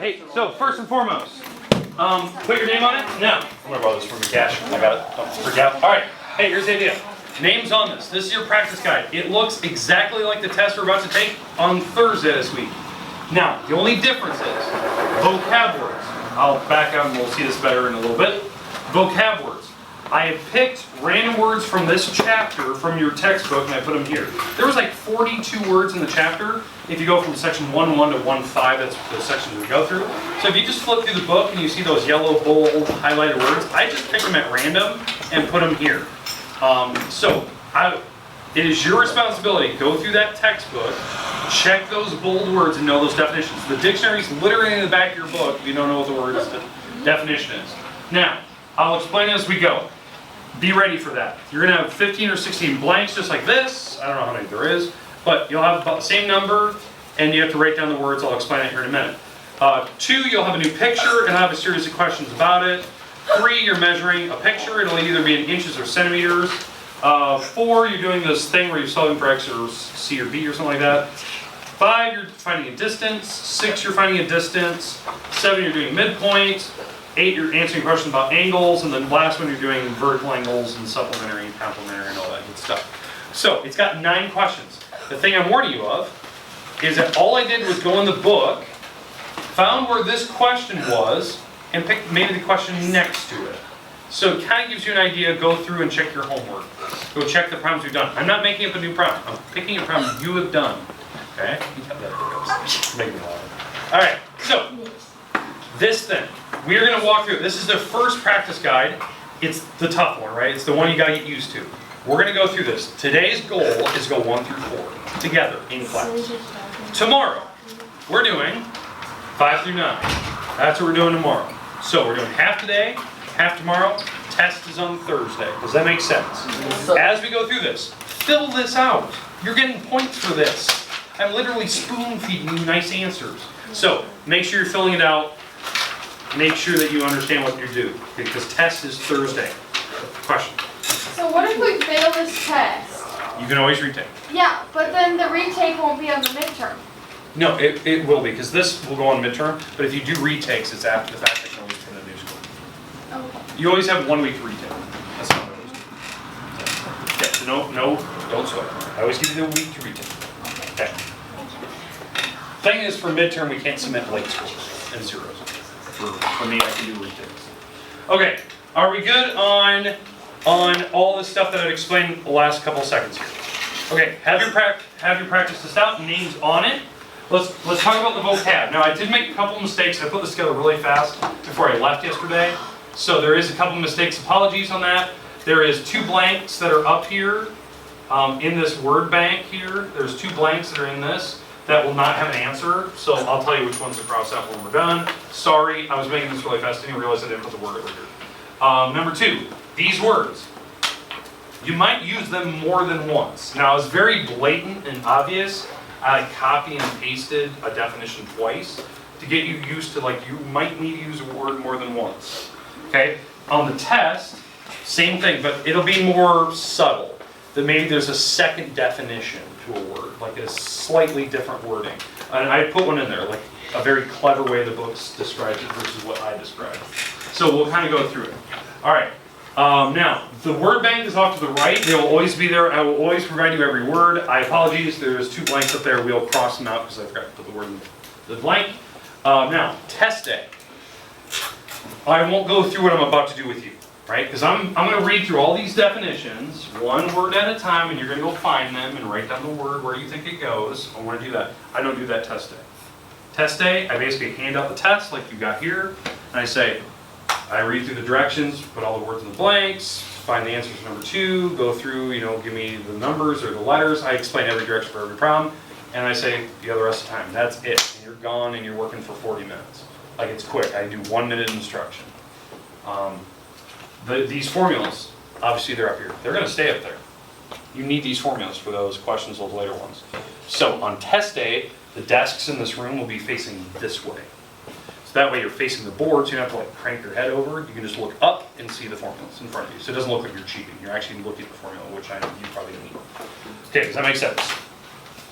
Hey, so first and foremost, put your name on it. Now, I'm gonna borrow this from your cash. I got it. Don't freak out. All right. Hey, here's the idea. Names on this. This is your practice guide. It looks exactly like the test we're about to take on Thursday this week. Now, the only difference is vocab words. I'll back out and we'll see this better in a little bit. Vocab words. I have picked random words from this chapter from your textbook and I put them here. There was like 42 words in the chapter. If you go from section 1.1 to 1.5, that's the sections we go through. So if you just flip through the book and you see those yellow, bold, highlighted words, I just pick them at random and put them here. It is your responsibility. Go through that textbook, check those bold words and know those definitions. The dictionary's literally in the back of your book if you don't know what the word's definition is. Now, I'll explain as we go. Be ready for that. You're going to have 15 or 16 blanks just like this. I don't know how many there is, but you'll have about the same number and you have to write down the words. I'll explain it here in a minute. 2, you'll have a new picture and I'll have a series of questions about it. 3, you're measuring a picture. It'll either be in inches or centimeters. 4, you're doing this thing where you're solving for X or C or B or something like that. 5, you're finding a distance. 6, you're finding a distance. 7, you're doing midpoint. 8, you're answering questions about angles, and then last one, you're doing vertical angles and supplementary and complementary and all that good stuff. So, it's got 9 questions. The thing I'm warning you of is that all I did was go in the book, found where this question was, and picked maybe the question next to it. So it kind of gives you an idea. Go through and check your homework. Go check the problems you've done. I'm not making up a new problem. I'm picking a problem you have done. Okay? Make me laugh. All right, so this thing. We are going to walk through. This is the first practice guide. It's the tough one, right? It's the one you got to get used to. We're going to go through this. Today's goal is to go 1 through 4 together in class. Tomorrow, we're doing 5 through 9. That's what we're doing tomorrow. So we're doing half today, half tomorrow. Test is on Thursday. Does that make sense? As we go through this, fill this out. You're getting points for this. I'm literally spoon feeding you nice answers. So make sure you're filling it out. Make sure that you understand what you're doing, because test is Thursday. Question? So what if we fail this test? You can always retake. Yeah, but then the retake won't be on the midterm. No, it will be, because this will go on midterm, but if you do retakes, it's after the fact that you always put in a new school. Okay. You always have 1 week to retake. That's not what it is. Okay, so no, don't sweat. I always give you the week to retake. Okay. Thing is, for midterm, we can't submit late scores and zeros. For me, I can do retakes. Okay, are we good on all this stuff that I've explained the last couple seconds here? Okay, have your practice test out, names on it. Let's talk about the vocab. Now, I did make a couple of mistakes. I put this together really fast before I left yesterday. So there is a couple of mistakes. Apologies on that. There is 2 blanks that are up here in this word bank here. There's 2 blanks that are in this that will not have an answer. So I'll tell you which ones to cross out when we're done. Sorry, I was making this really fast. I didn't realize I didn't put the word over here. Number 2, these words. You might use them more than once. Now, it's very blatant and obvious. I copy and pasted a definition twice to get you used to, like, you might need to use a word more than once. Okay? On the test, same thing, but it'll be more subtle. That maybe there's a second definition to a word, like a slightly different wording. And I put one in there, like a very clever way the books describe it versus what I describe. So we'll kind of go through it. All right. Now, the word bank is off to the right. They will always be there. I will always provide you every word. I apologize. There's 2 blanks up there. We'll cross them out because I forgot to put the word in the blank. Now, test day. I won't go through what I'm about to do with you, right? Because I'm going to read through all these definitions, 1 word at a time, and you're going to go find them and write down the word where you think it goes. I want to do that. I don't do that test day. Test day, I basically hand out the test like you got here, and I say, I read through the directions, put all the words in the blanks, find the answers for number 2, go through, give me the numbers or the letters. I explain every direction for every problem, and I say the other rest of the time. That's it. And you're gone and you're working for 40 minutes. Like, it's quick. I do 1-minute instruction. These formulas, obviously they're up here. They're going to stay up there. You need these formulas for those questions, those later ones. So on test day, the desks in this room will be facing this way. So that way you're facing the board, so you don't have to like crank your head over. You can just look up and see the formulas in front of you. So it doesn't look like you're cheating. You're actually looking at the formula, which I know you probably need. Okay, does that make sense?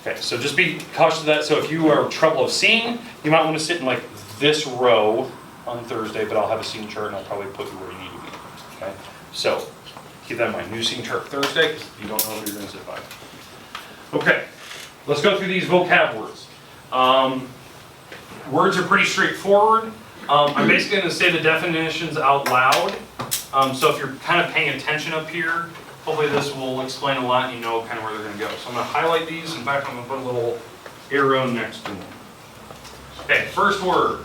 Okay, so just be cautious of that. So if you are in trouble of seeing, you might want to sit in like this row on Thursday, but I'll have a seating chart and I'll probably put you where you need to be. Okay, so keep that in mind. New seating chart Thursday, because you don't know who you're going to sit by. Okay, let's go through these vocab words. Words are pretty straightforward. I'm basically going to say the definitions out loud. So if you're kind of paying attention up here, hopefully this will explain a lot and you know kind of where they're going to go. So I'm going to highlight these. In fact, I'm going to put a little arrow next to them. Okay, first word.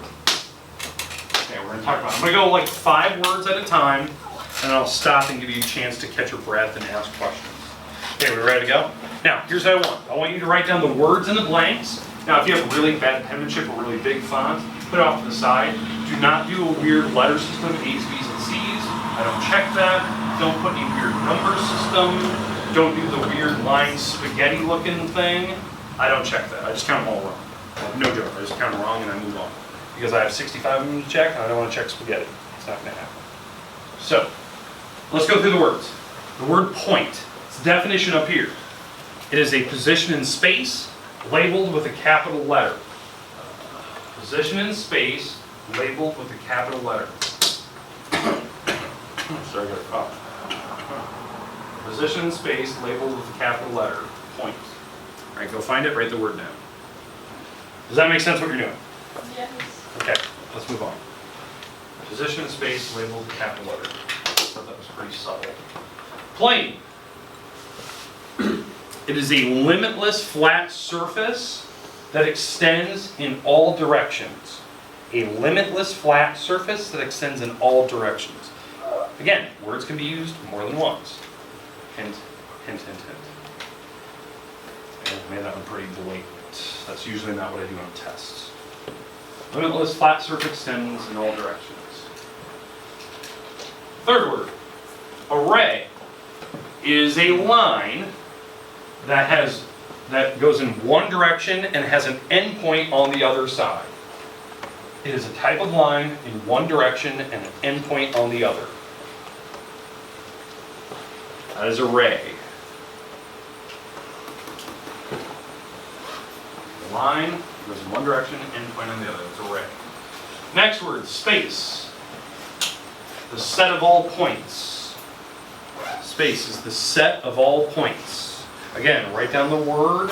Okay, we're going to talk about it. I'm going to go like 5 words at a time, and I'll stop and give you a chance to catch your breath and ask questions. Okay, we ready to go? Now, here's what I want. I want you to write down the words in the blanks. Now, if you have really bad penmanship or really big font, put it off to the side. Do not do a weird letter system, A's, B's, and C's. I don't check that. Don't put any weird number system. Don't do the weird line spaghetti looking thing. I don't check that. I just count them all wrong. No joke. I just count them wrong and I move on. Because I have 65 of them to check and I don't want to check spaghetti. It's not going to happen. So, let's go through the words. The word point. Its definition up here. It is a position in space labeled with a capital letter. Position in space labeled with a capital letter. Sorry, I got a cough. Position in space labeled with a capital letter. Point. All right, go find it, write the word down. Does that make sense what you're doing? Yes. Okay, let's move on. Position in space labeled with a capital letter. I thought that was pretty subtle. Plane. It is a limitless flat surface that extends in all directions. A limitless flat surface that extends in all directions. Again, words can be used more than once. Hint, hint, hint, hint. I made that one pretty blatant. That's usually not what I do on tests. Limitless flat surface extends in all directions. Third word. Array is a line that goes in one direction and has an endpoint on the other side. It is a type of line in one direction and an endpoint on the other. That is array. The line goes in one direction, endpoint on the other. It's array. Next word, space. The set of all points. Space is the set of all points. Again, write down the word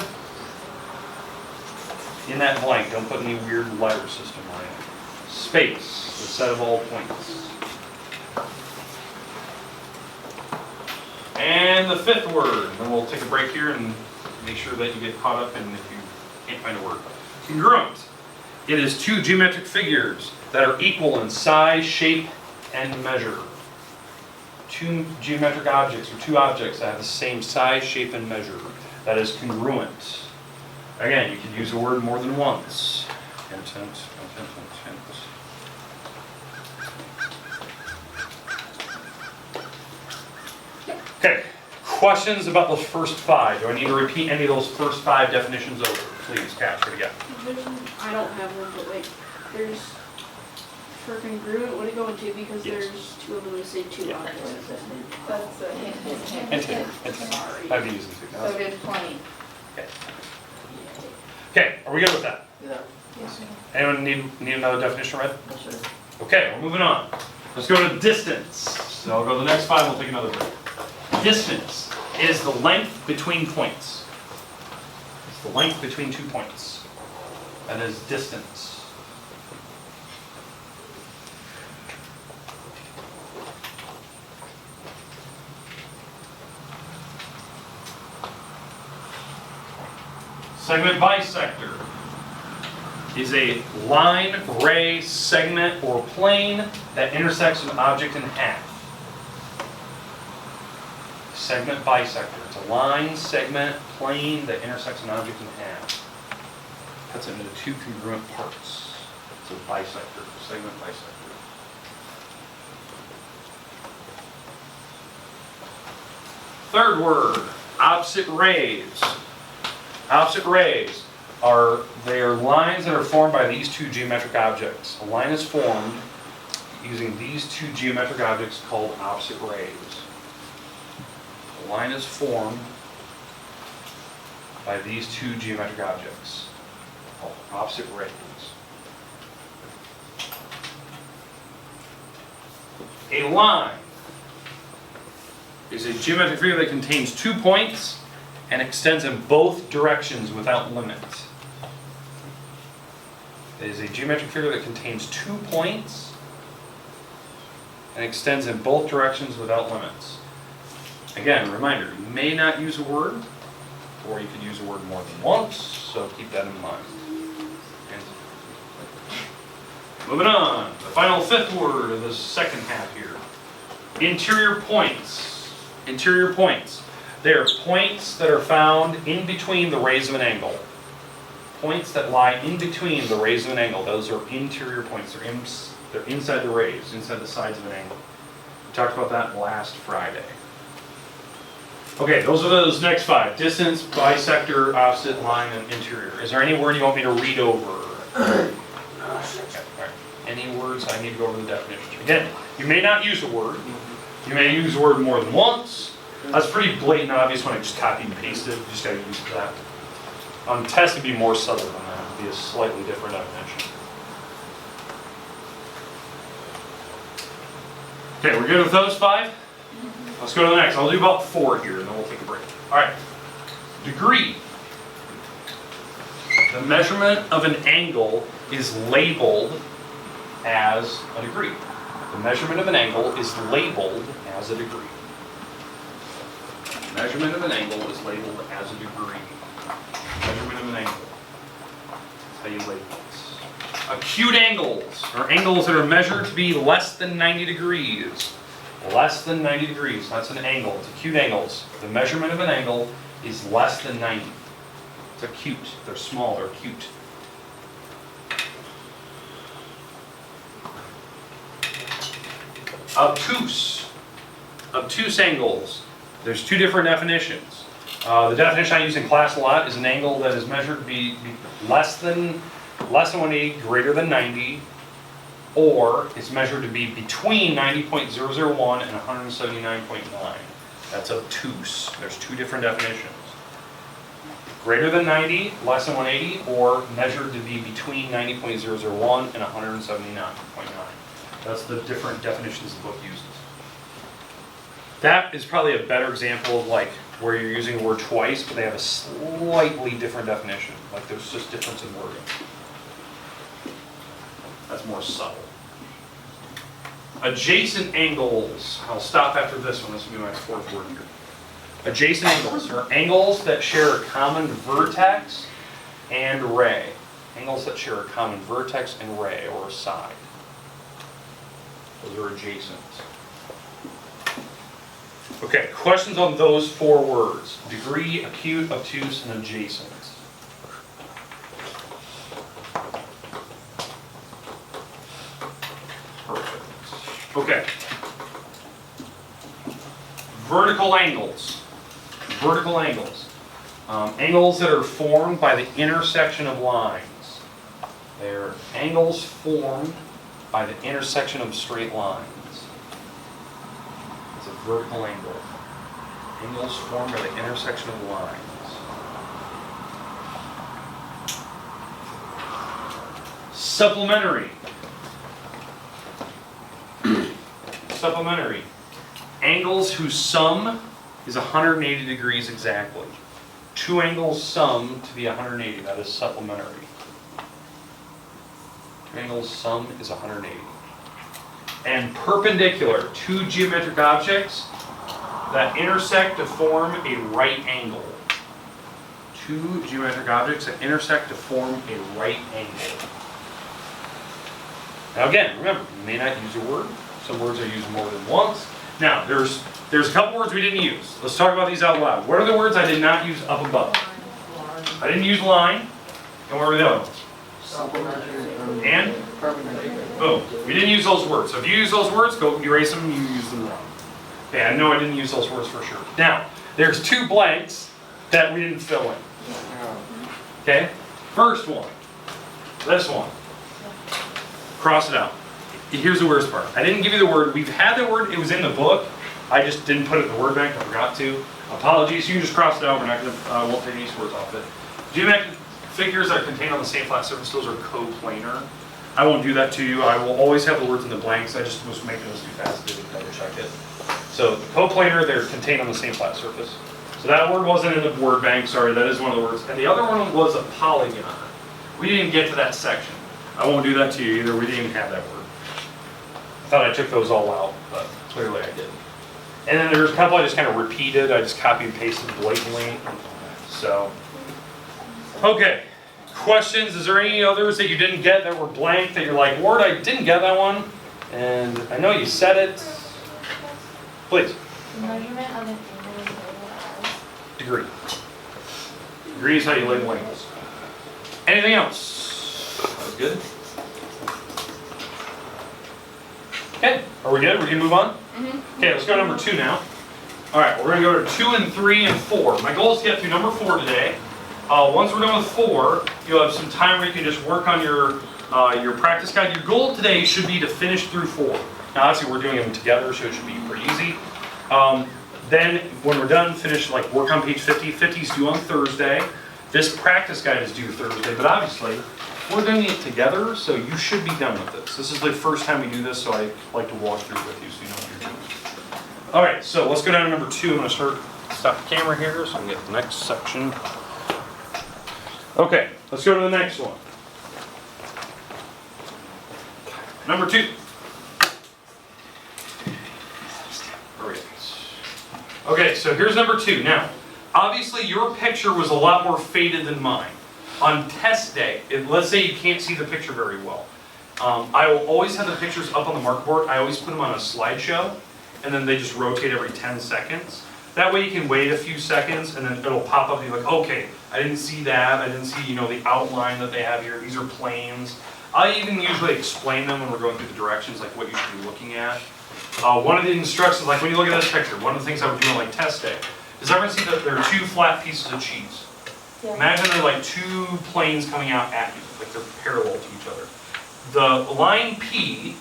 in that blank. Don't put any weird letter system on it. Space, the set of all points. And the fifth word. Then we'll take a break here and make sure that you get caught up and if you can't find a word. Congruent. It is 2 geometric figures that are equal in size, shape, and measure. 2 geometric objects, or 2 objects that have the same size, shape, and measure. That is congruent. Again, you can use a word more than once. Hint, hint, hint, hint, hint. Okay, questions about those first 5? Do I need to repeat any of those first 5 definitions over? Please, Kat, what do you got? I don't have one, but like, there's, for congruent, what do you go into? Because Yes. there's 2 of them that say 2 Yeah. objects. That's a hint, hint, hint. Hint, hint, hint. Sorry. I've used them too. So did plane. Okay, are we good with that? Yeah. Anyone need another definition read? Okay, we're moving on. Let's go to distance. So I'll go to the next 5, we'll take another break. Distance is the length between points. It's the length between 2 points. That is distance. Segment bisector is a line, ray, segment, or plane that intersects an object in half. Segment bisector. It's a line, segment, plane that intersects an object in half. Cuts it into 2 congruent parts. It's a bisector, segment bisector. Third word, opposite rays. Opposite rays are lines that are formed by these 2 geometric objects. A line is formed using these 2 geometric objects called opposite rays. A line is formed by these two geometric objects, called opposite rays. A line is a geometric figure that contains 2 points and extends in both directions without limit. It is a geometric figure that contains 2 points and extends in both directions without limits. Again, reminder, you may not use a word, or you could use a word more than once, so keep that in mind. Moving on, the final 5th word of the second half here. Interior points. Interior points. They are points that are found in between the rays of an angle. Points that lie in between the rays of an angle. Those are interior points. They're inside the rays, inside the sides of an angle. We talked about that last Friday. Okay, those are those next 5. Distance, bisector, opposite, line, and interior. Is there any word you want me to read over? Okay, all right. Any words I need to go over the definition? Again, you may not use a word. You may use a word more than once. That's pretty blatant obvious when I just copy and paste it. You just gotta use that. Test to be more subtle than that. It'd be a slightly different definition. Okay, we're good with those 5? Let's go to the next. I'll do about 4 here and then we'll take a break. All right. Degree. The measurement of an angle is labeled as a degree. The measurement of an angle is labeled as a degree. Measurement of an angle is labeled as a degree. Measurement of an angle. That's how you label it. Acute angles are angles that are measured to be less than 90 degrees. Less than 90 degrees. That's an angle. It's acute angles. The measurement of an angle is less than 90. It's acute. They're small. They're acute. Obtuse. Obtuse angles. There's 2 different definitions. The definition I use in class a lot is an angle that is measured to be less than 180, greater than 90, or it's measured to be between 90.001 and 179.9. That's obtuse. There's 2 different definitions. Greater than 90, less than 180, or measured to be between 90.001 and 179.9. That's the different definitions the book uses. That is probably a better example of like where you're using a word twice, but they have a slightly different definition. Like there's just difference in wording. That's more subtle. Adjacent angles. I'll stop after this one. This will be my 4th word here. Adjacent angles are angles that share a common vertex and ray. Angles that share a common vertex and ray, or side. Those are adjacent. Okay, questions on those 4 words. Degree, acute, obtuse, and adjacent. Perfect. Okay. Vertical angles. Vertical angles. Angles that are formed by the intersection of lines. They're angles formed by the intersection of straight lines. It's a vertical angle. Angles formed by the intersection of lines. Supplementary. Supplementary. Angles whose sum is 180 degrees exactly. 2 angles sum to be 180. That is supplementary. 2 angles sum is 180. And perpendicular. 2 geometric objects that intersect to form a right angle. 2 geometric objects that intersect to form a right angle. Now again, remember, you may not use a word. Some words are used more than once. Now, there's a couple words we didn't use. Let's talk about these out loud. What are the words I did not use up above? I didn't use line. And what were the other ones? Supplementary. And? Perpendicular. Boom. We didn't use those words. So if you use those words, go erase them, you use them wrong. Okay, I know I didn't use those words for sure. Now, there's 2 blanks that we didn't fill in. Okay? First one. This one. Cross it out. Here's the worst part. I didn't give you the word. We've had the word. It was in the book. I just didn't put it in the word bank, I forgot to. Apologies, you can just cross it out, we're not gonna, won't take any scores off it. Geometric figures that are contained on the same flat surface, those are coplanar. I won't do that to you, I will always have the words in the blanks, I just was making this too fast, didn't double check it. So the coplanar, they're contained on the same flat surface. So that word wasn't in the word bank, sorry, that is one of the words. And the other one was a polygon. We didn't get to that section. I won't do that to you either, we didn't even have that word. I thought I took those all out, but clearly I didn't. And then there's a couple I just kind of repeated, I just copy and pasted blatantly. So, okay. Questions, is there any others that you didn't get that were blank that you're like, Ward, I didn't get that one? And I know you said it. Please. The measurement of an angle is labeled as? Degree. Degree is how you label angles. Anything else? That was good. Okay, are we good? We can move on? Okay, let's go to number 2 now. All right, we're going to go to 2 and 3 and 4. My goal is to get through number 4 today. Once we're done with 4, you'll have some time where you can just work on your practice guide. Your goal today should be to finish through 4. Now, obviously, we're doing them together, so it should be pretty easy. Then, when we're done, finish, like, work on page 50. 50 is due on Thursday. This practice guide is due Thursday, but obviously, we're doing it together, so you should be done with this. This is the first time we do this, so I like to walk through with you so you know what you're doing. All right, so let's go down to number 2. I'm going to stop the camera here so I can get the next section. Okay, let's go to the next one. Number 2. Okay, so here's number 2. Now, obviously your picture was a lot more faded than mine. On test day, let's say you can't see the picture very well. I will always have the pictures up on the marker board. I always put them on a slideshow, and then they just rotate every 10 seconds. That way you can wait a few seconds, and then it'll pop up and you're like, okay, I didn't see that. I didn't see, the outline that they have here. These are planes. I even usually explain them when we're going through the directions, like what you should be looking at. One of the instructions, like when you look at this picture, one of the things I would do on like test day, is everyone see that there are 2 flat pieces of cheese. Yeah. Imagine they're like 2 planes coming out at you, like they're parallel to each other. The line P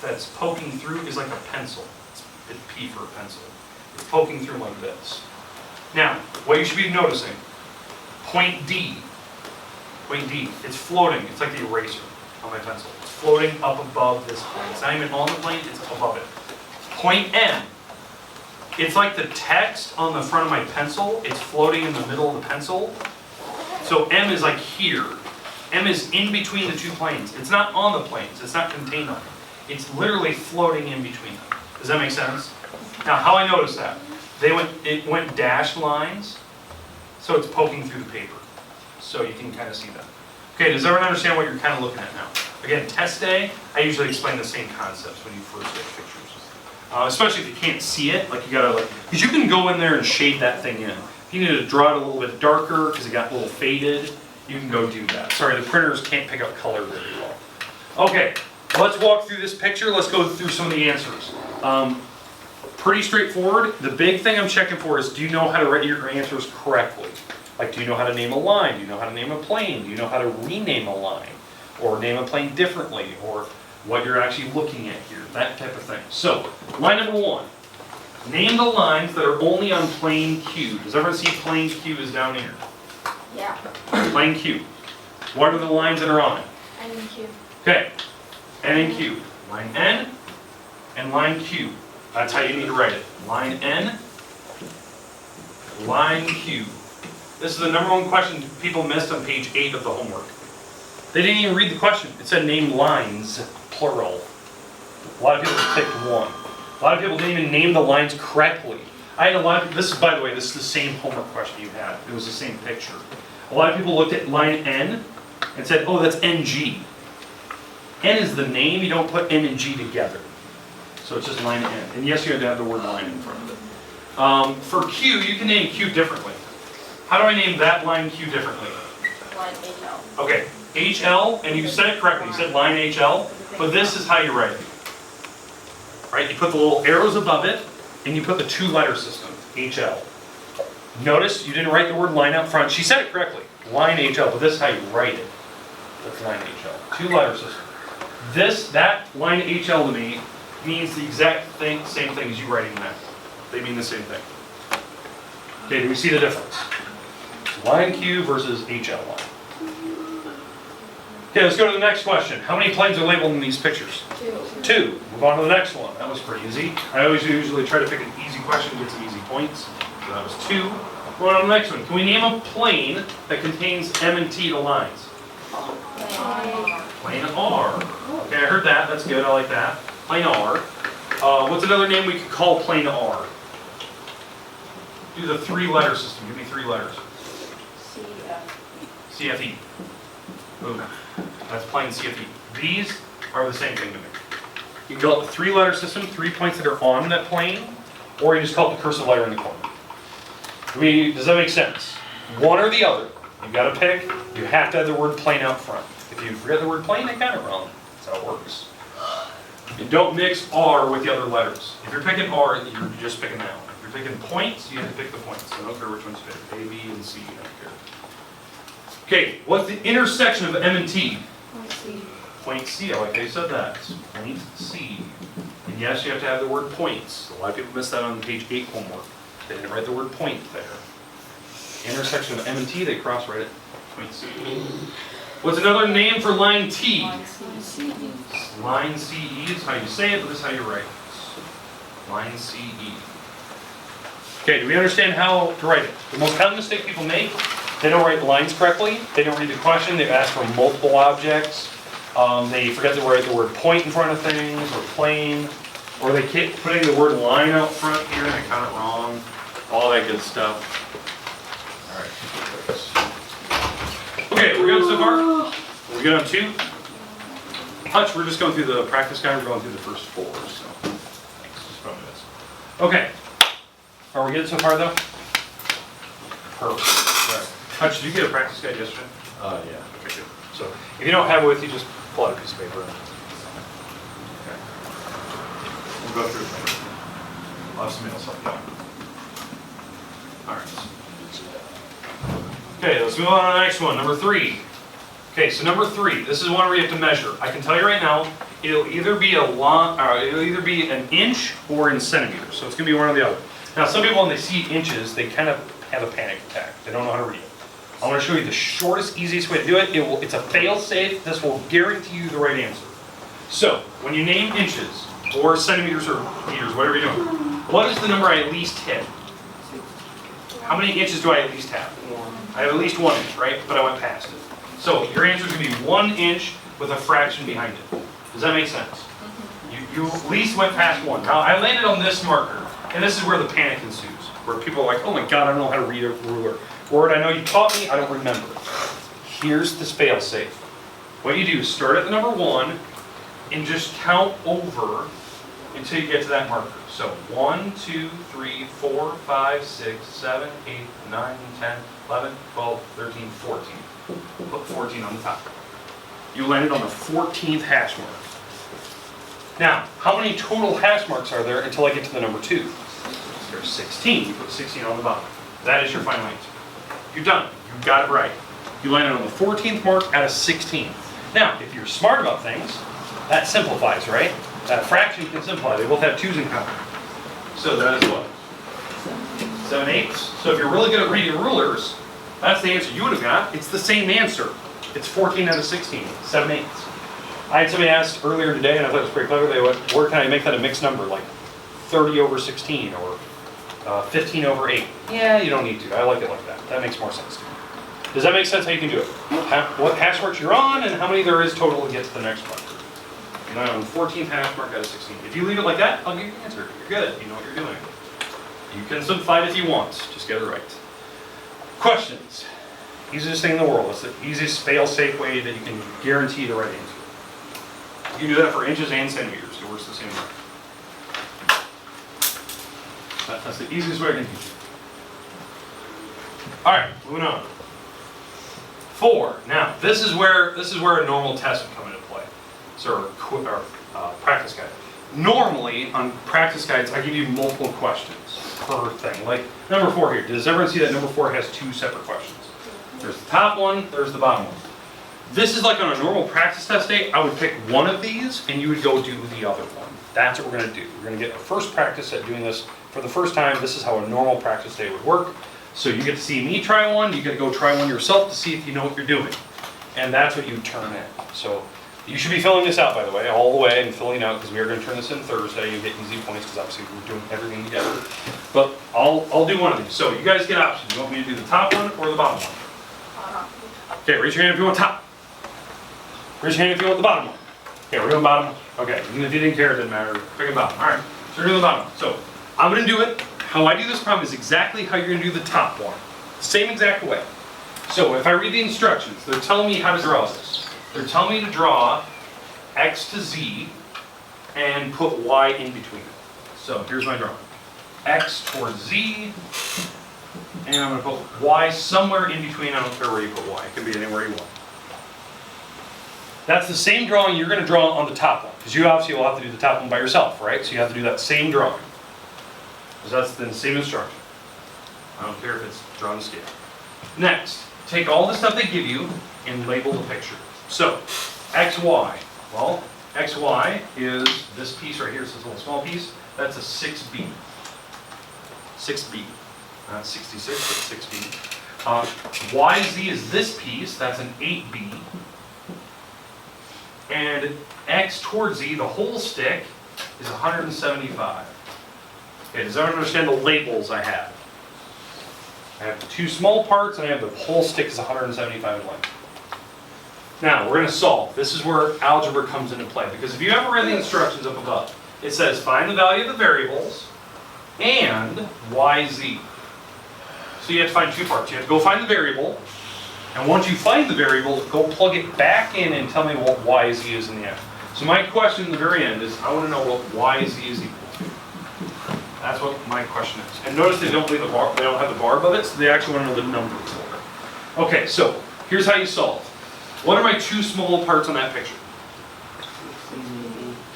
that's poking through is like a pencil. It's P for a pencil. It's poking through like this. Now, what you should be noticing, point D, it's floating. It's like the eraser on my pencil. It's floating up above this plane. It's not even on the plane, it's above it. Point M, it's like the text on the front of my pencil. It's floating in the middle of the pencil. So M is like here. M is in between the 2 planes. It's not on the planes. It's not contained on them. It's literally floating in between them. Does that make sense? Now, how I noticed that? It went dashed lines, so it's poking through the paper. So you can kind of see that. Okay, does everyone understand what you're kind of looking at now? Again, test day, I usually explain the same concepts when you first get pictures. Especially if you can't see it, like you gotta because you can go in there and shade that thing in. If you need to draw it a little bit darker because it got a little faded, you can go do that. Sorry, the printers can't pick up color very well. Okay, let's walk through this picture. Let's go through some of the answers. Pretty straightforward. The big thing I'm checking for is, do you know how to write your answers correctly? Like, do you know how to name a line? Do you know how to name a plane? Do you know how to rename a line? Or name a plane differently? Or what you're actually looking at here? That type of thing. So, line number 1. Name the lines that are only on plane Q. Does everyone see plane Q is down here? Yeah. Plane Q. What are the lines that are on it? N and Q. Okay. N and Q. Line N and line Q. That's how you need to write it. Line N, line Q. This is the number 1 question people missed on page 8 of the homework. They didn't even read the question. It said name lines, plural. A lot of people picked 1. A lot of people didn't even name the lines correctly. I had a lot of, this is, by the way, this is the same homework question you had. It was the same picture. A lot of people looked at line N and said, oh, that's NG. N is the name, you don't put N and G together. So it's just line N. And yes, you had to have the word line in front of it. For Q, you can name Q differently. How do I name that line Q differently? Line HL. Okay, HL, and you said it correctly. You said line HL, but this is how you write it. Right? You put the little arrows above it, and you put the 2-letter system, HL. Notice you didn't write the word line out front. She said it correctly, line HL, but this is how you write it. That's line HL, 2-letter system. That line HL to me means the exact same thing as you writing that. They mean the same thing. Okay, do we see the difference? Line Q versus HL line. Okay, let's go to the next question. How many planes are labeled in these pictures? 2. 2. Move on to the next one. That was pretty easy. I always usually try to pick an easy question, get some easy points. So that was 2. Going on to the next one. Can we name a plane that contains M and T to lines? Plane R. Okay, I heard that. That's good. I like that. Plane R. What's another name we could call plane R? Do the 3-letter system. Give me 3 letters. CFE. Boom. That's plain CFE. These are the same thing to me. You can call it the 3-letter system, 3 points that are on that plane, or you just call it the cursive letter in the corner. Does that make sense? One or the other. You've got to pick. You have to have the word plane out front. If you forget the word plane, they got it wrong. That's how it works. You don't mix R with the other letters. If you're picking R, you're just picking that one. If you're picking points, you have to pick the points. So I don't care which one's picked. A, B, and C. I don't care. Okay, what's the intersection of M and T? Point C. I like how you said that. Point C. And yes, you have to have the word points. A lot of people miss that on page 8 homework. They didn't write the word point there. Intersection of M and T, they cross-write it. Point C. What's another name for line T? Line CE is how you say it, but this is how you write it. Line CE. Okay, do we understand how to write it? The most common mistake people make, they don't write the lines correctly. They don't read the question. They've asked for multiple objects. They forget to write the word point in front of things, or plane, or they keep putting the word line out front here and they count it wrong. All that good stuff. All right. Okay, we're good so far? We're good on 2? Hutch, we're just going through the practice guide. We're going through the first 4, so thanks. Just probably this. Okay. Are we good so far, though? Perfect. Right. Hutch, did you get a practice guide yesterday? Yeah. Okay, good. So if you don't have it with you, just pull out a piece of paper. Okay. We'll go through it later. I'll have somebody else help you out. All right. Okay, let's move on to the next one, number 3. Okay, so number 3, this is one where you have to measure. I can tell you right now, it'll either be an inch or in centimeters. So it's gonna be one or the other. Now, some people when they see inches, they kind of have a panic attack. They don't know how to read it. I want to show you the shortest, easiest way to do it. It's a fail-safe. This will guarantee you the right answer. So, when you name inches or centimeters or meters, whatever you're doing, what is the number I at least hit? How many inches do I at least have? I have at least 1 inch, right? But I went past it. So your answer is going to be 1 inch with a fraction behind it. Does that make sense? You at least went past 1. Now I landed on this marker, and this is where the panic ensues, where people are like, oh my God, I don't know how to read a ruler. Word I know you taught me, I don't remember. Here's this fail-safe. What you do is start at the number 1 and just count over until you get to that marker. So 1, 2, 3, 4, 5, 6, 7, 8, 9, 10, 11, 12, 13, 14. Put 14 on the top. You landed on the 14th hash mark. Now, how many total hash marks are there until I get to the number 2? There's 16. You put 16 on the bottom. That is your final answer. You're done. You got it right. You landed on the 14th mark out of 16. Now, if you're smart about things, that simplifies, right? That fraction can simplify. They both have 2's in common. So that is what? 7/8. So if you're really good at reading rulers, that's the answer you would have got. It's the same answer. It's 14 out of 16, 7/8. I had somebody ask earlier today, and I thought it was pretty clever. They went, where can I make that a mixed number, like 30 over 16 or 15 over 8? Yeah, you don't need to. I like it like that. That makes more sense to me. Does that make sense how you can do it? What hash marks you're on and how many there is total to get to the next marker. You're not on the 14th hash mark out of 16. If you leave it like that, I'll give you the answer. You're good. You know what you're doing. You can simplify it if you want. Just get it right. Questions. Easiest thing in the world. It's the easiest fail-safe way that you can guarantee the right answer. You can do that for inches and centimeters. It works the same way. That's the easiest way I can teach you. All right, moving on. 4. Now, this is where a normal test would come into play. So, practice guide. Normally, on practice guides, I give you multiple questions per thing. Like number 4 here. Does everyone see that number 4 has 2 separate questions? There's the top one, there's the bottom one. This is like on a normal practice test day, I would pick one of these and you would go do the other one. That's what we're going to do. We're going to get a first practice at doing this for the first time, this is how a normal practice day would work. So you get to see me try one, you get to go try one yourself to see if you know what you're doing. And that's what you turn in. So you should be filling this out, by the way, all the way and filling out, because we are going to turn this in Thursday. You get easy points because obviously we're doing everything together. But I'll do one of these. So you guys get options. You want me to do the top one or the bottom one? Okay, raise your hand if you want top. Raise your hand if you want the bottom one. Okay, we're doing bottom. Okay, even if you didn't care, it didn't matter. Pick a bottom. All right, so we're doing the bottom. So I'm going to do it. How I do this problem is exactly how you're going to do the top one. Same exact way. So if I read the instructions, they're telling me how to draw this. They're telling me to draw x to z and put y in between it. So here's my drawing. X towards z, and I'm going to put y somewhere in between. I don't care where you put y. It can be anywhere you want. That's the same drawing you're going to draw on the top one, because you obviously will have to do the top one by yourself, right? So you have to do that same drawing, because that's the same instruction. I don't care if it's drawn to scale. Next, take all the stuff they give you and label the picture. So, xy. Well, xy is this piece right here. It's this little small piece. That's a 6b. 6b. Not 66, but 6b. Yz is this piece. That's an 8b. And x towards z, the whole stick, is 175. Okay, does everyone understand the labels I have? I have the two small parts, and I have the whole stick is 175 in length. Now, we're going to solve. This is where algebra comes into play, because if you ever read the instructions up above, it says find the value of the variables and yz. So you have to find two parts. You have to go find the variable, and once you find the variable, go plug it back in and tell me what yz is in the end. So my question at the very end is, I want to know what yz is equal to. That's what my question is. And notice they don't leave the bar, they don't have the bar above it, so they actually want to know the number for it. Okay, so here's how you solve. What are my two small parts on that picture?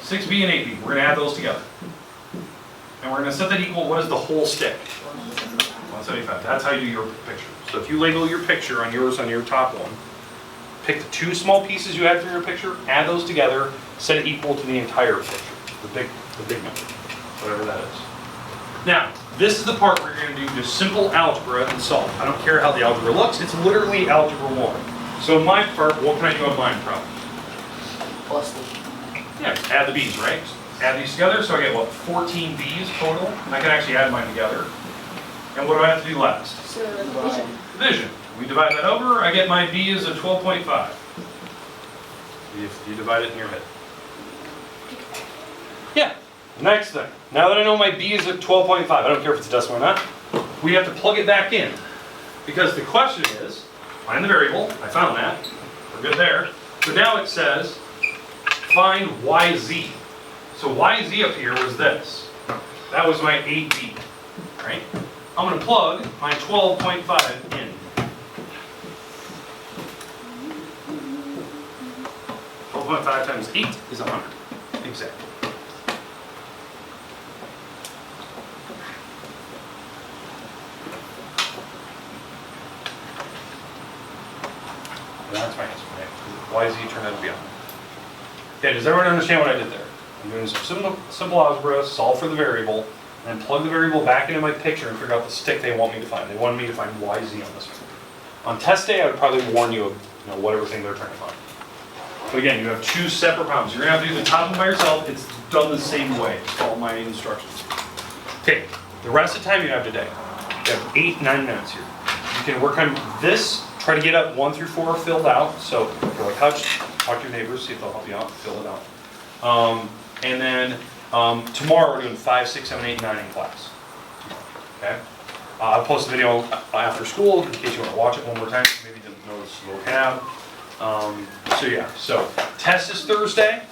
6b and 8b. We're going to add those together. And we're going to set that equal, what is the whole stick? 175. That's how you do your picture. So if you label your picture on yours, on your top one, pick the two small pieces you had for your picture, add those together, set it equal to the entire picture, the big number, whatever that is. Now, this is the part where you're going to do just simple algebra and solve. I don't care how the algebra looks, it's literally algebra 1. So in my part, what can I do on mine problem? Plus the. Yeah, add the b's, right? Add these together, so I get what, 14 b's total? I can actually add mine together. And what do I have to do last? So division. Division. We divide that over, I get my b is a 12.5. If you divide it in your head. Yeah. Next thing. Now that I know my b is at 12.5, I don't care if it's a decimal or not, we have to plug it back in. Because the question is, find the variable, I found that, we're good there. So now it says, find yz. So yz up here was this. That was my 8b, right? I'm going to plug my 12.5 in. 12.5 times 8 is 100. Exactly. And that's my answer, right? YZ turned out to be 100. Okay, does everyone understand what I did there? I'm doing some simple algebra, solve for the variable, and then plug the variable back into my picture and figure out the stick they want me to find. They wanted me to find YZ on this one. On test day, I would probably warn you of whatever thing they're trying to find. But again, you have two separate problems. You're going to have to do the top one by yourself. It's done the same way. Follow my instructions. Okay, the rest of the time you have today, you have 8-9 minutes here. You can work on this, try to get up 1 through 4 filled out. So if you're like, talk to your neighbors, see if they'll help you out, fill it out. And then tomorrow we're doing 5, 6, 7, 8, 9 in class. Okay? I'll post a video after school in case you want to watch it one more time. Maybe you didn't notice vocab. So yeah, so test is Thursday.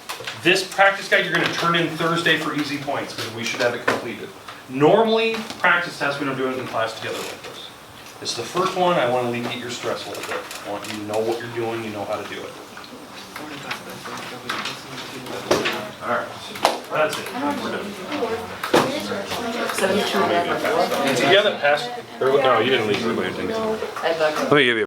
This practice guide you're going to turn in Thursday for easy points because we should have it completed. Normally, practice tests we don't do it in class together like this. It's the first one. I want to alleviate your stress a little bit. I want you to know what you're doing, you know how to do it. Alright, that's it. We're done. 72 and Yeah, that passed. No, you didn't leave. Let me give you